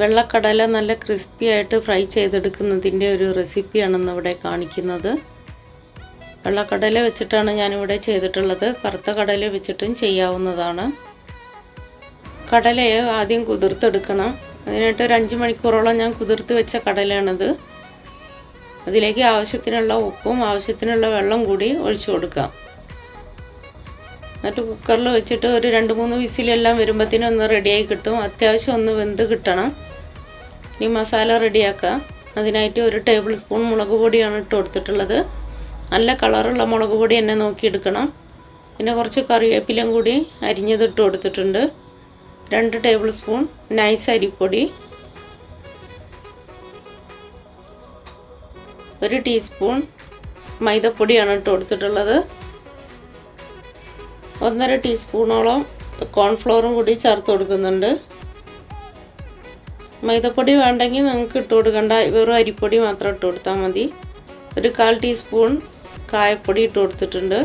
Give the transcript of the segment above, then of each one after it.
വെള്ളക്കടല നല്ല ക്രിസ്പി ആയിട്ട് ഫ്രൈ ചെയ്തെടുക്കുന്നതിൻ്റെ ഒരു റെസിപ്പിയാണെന്ന് ഇവിടെ കാണിക്കുന്നത്. വെള്ളക്കടല വെച്ചിട്ടാണ് ഞാനിവിടെ ചെയ്തിട്ടുള്ളത്. കറുത്ത കടല വെച്ചിട്ടും ചെയ്യാവുന്നതാണ്. കടലയെ ആദ്യം കുതിർത്തെടുക്കണം. അതിനായിട്ട് ഒരു 5 മണിക്കൂറോളം ഞാൻ കുതിർത്ത് വെച്ച കടലയാണിത്. അതിലേക്ക് ആവശ്യത്തിനുള്ള ഉപ്പും ആവശ്യത്തിനുള്ള വെള്ളം കൂടി ഒഴിച്ചു കൊടുക്കാം. എന്നിട്ട് കുക്കറിൽ വെച്ചിട്ട് ഒരു 2-3 വിസിലെല്ലാം വരുമ്പോഴത്തേനും ഒന്ന് റെഡിയായി കിട്ടും. അത്യാവശ്യം ഒന്ന് വെന്ത് കിട്ടണം. ഇനി മസാല റെഡിയാക്കാം. അതിനായിട്ട് 1 ടേബിൾ സ്പൂൺ മുളക് പൊടിയാണ് ഇട്ട് കൊടുത്തിട്ടുള്ളത്. നല്ല കളറുള്ള മുളക് പൊടി തന്നെ നോക്കിയെടുക്കണം. പിന്നെ കുറച്ച് കറിവേപ്പിലയും കൂടി അരിഞ്ഞത് ഇട്ട് കൊടുത്തിട്ടുണ്ട്. 2 ടേബിൾ സ്പൂൺ നൈസ് അരിപ്പൊടി, 1 ടീസ്പൂൺ മൈദപ്പൊടിയാണ് ഇട്ട് കൊടുത്തിട്ടുള്ളത്. 1.5 ടീസ്പൂണോളം കോൺഫ്ലോറും കൂടി ചേർത്ത് കൊടുക്കുന്നുണ്ട്. മൈദപ്പൊടി വേണ്ടെങ്കിൽ നിങ്ങൾക്ക് ഇട്ട് കൊടുക്കണ്ട, വെറും അരിപ്പൊടി മാത്രം ഇട്ട് കൊടുത്താൽ മതി. 1/4 ടീസ്പൂൺ കായപ്പൊടി ഇട്ട് കൊടുത്തിട്ടുണ്ട്.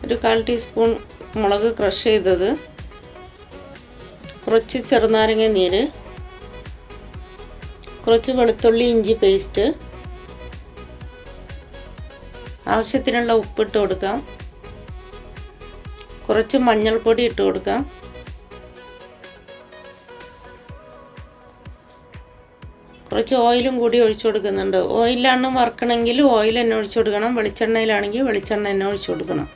1/4 ടീസ്പൂൺ മുളക് ക്രഷ് ചെയ്തത്, കുറച്ച് ചെറുനാരങ്ങ നീര്, കുറച്ച് വെളുത്തുള്ളി ഇഞ്ചി പേസ്റ്റ്, ആവശ്യത്തിനുള്ള ഉപ്പിട്ട് കൊടുക്കാം. കുറച്ച് മഞ്ഞൾപ്പൊടി ഇട്ട് കൊടുക്കാം. കുറച്ച് ഓയിലും കൂടി ഒഴിച്ചു കൊടുക്കുന്നുണ്ട്. ഓയിലാണ് വറുക്കണമെങ്കിൽ ഓയിൽ തന്നെ ഒഴിച്ചു കൊടുക്കണം. വെളിച്ചെണ്ണയിലാണെങ്കിൽ വെളിച്ചെണ്ണ തന്നെ ഒഴിച്ചു കൊടുക്കണം.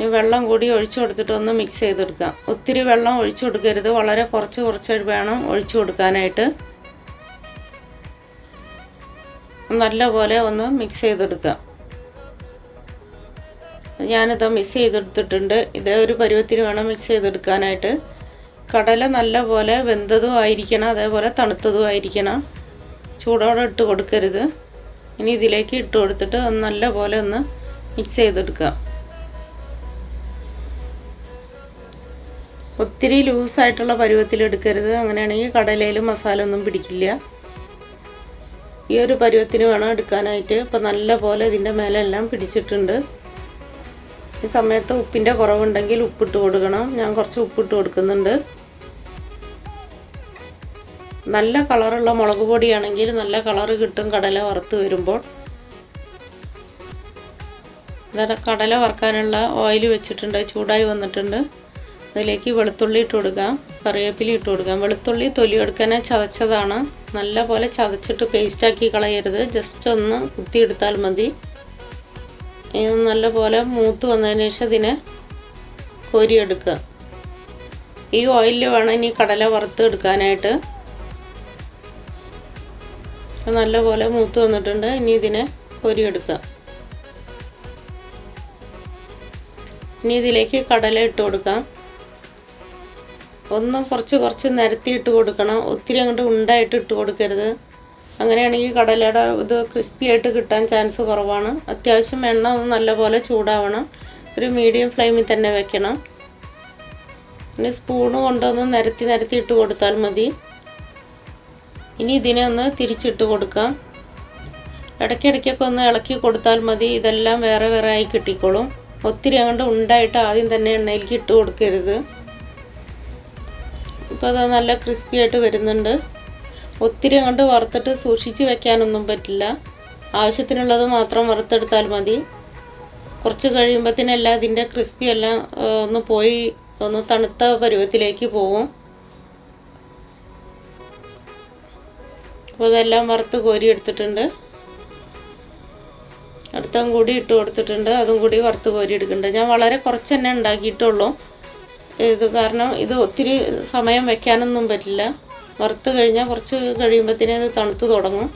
ഈ വെള്ളം കൂടി ഒഴിച്ചു കൊടുത്തിട്ട് ഒന്ന് മിക്സ് ചെയ്തെടുക്കാം. ഒത്തിരി വെള്ളം ഒഴിച്ചു കൊടുക്കരുത്, വളരെ കുറച്ച് വേണം ഒഴിച്ചു കൊടുക്കാനായിട്ട്. നല്ലപോലെ ഒന്ന് മിക്സ് ചെയ്തെടുക്കാം. ഞാനിത് മിക്സ് ചെയ്തെടുത്തിട്ടുണ്ട്. ഇതേ ഒരു പരുവത്തിന് വേണം മിക്സ് ചെയ്തെടുക്കാനായിട്ട്. കടല നല്ലപോലെ വെന്തതും ആയിരിക്കണം, അതേപോലെ തണുത്തതും ആയിരിക്കണം. ചൂടോടെ ഇട്ട് കൊടുക്കരുത്. ഇനി ഇതിലേക്ക് ഇട്ട് കൊടുത്തിട്ട് നല്ലപോലെ ഒന്ന് മിക്സ് ചെയ്തെടുക്കാം. ഒത്തിരി ലൂസായിട്ടുള്ള പരുവത്തിലെടുക്കരുത്, അങ്ങനെയാണെങ്കിൽ കടലയിൽ മസാല ഒന്നും പിടിക്കില്ല. ഈ ഒരു പരുവത്തിന് വേണം എടുക്കാനായിട്ട്. ഇപ്പം നല്ലപോലെ ഇതിൻ്റെ മേലെല്ലാം പിടിച്ചിട്ടുണ്ട്. ഈ സമയത്ത് ഉപ്പിൻ്റെ കുറവുണ്ടെങ്കിൽ ഉപ്പിട്ട് കൊടുക്കണം. ഞാൻ കുറച്ച് ഉപ്പിട്ട് കൊടുക്കുന്നുണ്ട്. നല്ല കളറുള്ള മുളക് പൊടിയാണെങ്കിൽ നല്ല കളറ് കിട്ടും കടല വറുത്ത് വരുമ്പോൾ. ഇതാ കടല വറുക്കാനുള്ള ഓയിൽ വെച്ചിട്ടുണ്ട്, ചൂടായി വന്നിട്ടുണ്ട്. അതിലേക്ക് വെളുത്തുള്ളി ഇട്ട് കൊടുക്കാം, കറിവേപ്പില ഇട്ട് കൊടുക്കാം. വെളുത്തുള്ളി തൊലി എടുക്കാനെ ചതച്ചതാണ്. നല്ല പോലെ ചതച്ചിട്ട് പേസ്റ്റാക്കി കളയരുത്, ജസ്റ്റ് ഒന്ന് കുത്തിയെടുത്താൽ മതി. ഇത് നല്ലപോലെ മൂത്ത് വന്നതിന് ശേഷം ഇതിനെ കോരിയെടുക്കുക. ഈ ഓയിലിൽ വേണം ഇനി കടല വറുത്ത് എടുക്കാനായിട്ട്. നല്ലപോലെ മൂത്ത് വന്നിട്ടുണ്ട്. ഇനി ഇതിനെ കോരിയെടുക്കുക. ഇനി ഇതിലേക്ക് കടല ഇട്ട് കൊടുക്കാം. ഒന്ന് കുറച്ച് നിരത്തി ഇട്ട് കൊടുക്കണം. ഒത്തിരി അങ്ങോട്ട് ഉണ്ടായിട്ട് ഇട്ട് കൊടുക്കരുത്. അങ്ങനെയാണെങ്കിൽ കടലയുടെ ഇത് ക്രിസ്പി ആയിട്ട് കിട്ടാൻ ചാൻസ് കുറവാണ്. അത്യാവശ്യം എണ്ണ ഒന്ന് നല്ലപോലെ ചൂടാവണം. ഒരു മീഡിയം ഫ്ലെയിമിൽ തന്നെ വെക്കണം. ഇനി സ്പൂണ് കൊണ്ടൊന്ന് നിരത്തി ഇട്ട് കൊടുത്താൽ മതി. ഇനി ഇതിനെ ഒന്ന് തിരിച്ചിട്ട് കൊടുക്കാം. ഇടയ്ക്കിടയ്ക്കൊക്കെ ഒന്ന് ഇളക്കി കൊടുത്താൽ മതി. ഇതെല്ലാം വേറെ ആയി കിട്ടിക്കോളും. ഒത്തിരി അങ്ങോട്ട് ഉണ്ടായിട്ട് ആദ്യം തന്നെ എണ്ണയിലേക്ക് ഇട്ട് കൊടുക്കരുത്. ഇപ്പോൾ അത് നല്ല ക്രിസ്പി ആയിട്ട് വരുന്നുണ്ട്. ഒത്തിരി അങ്ങോട്ട് വറുത്തിട്ട് സൂക്ഷിച്ച് വെക്കാനൊന്നും പറ്റില്ല. ആവശ്യത്തിനുള്ളത് മാത്രം വറുത്തെടുത്താൽ മതി. കുറച്ച് കഴിയുമ്പോഴത്തേനെല്ലാം ഇതിൻ്റെ ക്രിസ്പി എല്ലാം ഒന്ന് പോയി ഒന്ന് തണുത്ത പരുവത്തിലേക്ക് പോകും. അപ്പോൾ ഇതെല്ലാം വറുത്ത് കോരി എടുത്തിട്ടുണ്ട്. അടുത്തും കൂടി ഇട്ട് കൊടുത്തിട്ടുണ്ട്. അതും കൂടി വറുത്ത് കോരി എടുക്കുന്നുണ്ട്. ഞാൻ വളരെ കുറച്ച് തന്നെ ഉണ്ടാക്കിയിട്ടുള്ളൂ. ഇത് കാരണം ഇത് ഒത്തിരി സമയം വെക്കാനൊന്നും പറ്റില്ല. വറുത്ത് കഴിഞ്ഞാൽ കുറച്ച് കഴിയുമ്പോഴത്തേനും ഇത് തണുത്ത് തുടങ്ങും.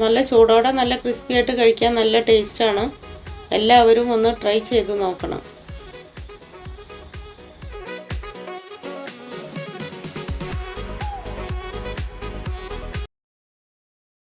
നല്ല ചൂടോടെ നല്ല ക്രിസ്പി ആയിട്ട് കഴിക്കാൻ നല്ല ടേസ്റ്റാണ്. എല്ലാവരും ഒന്ന് ട്രൈ ചെയ്ത് നോക്കണം.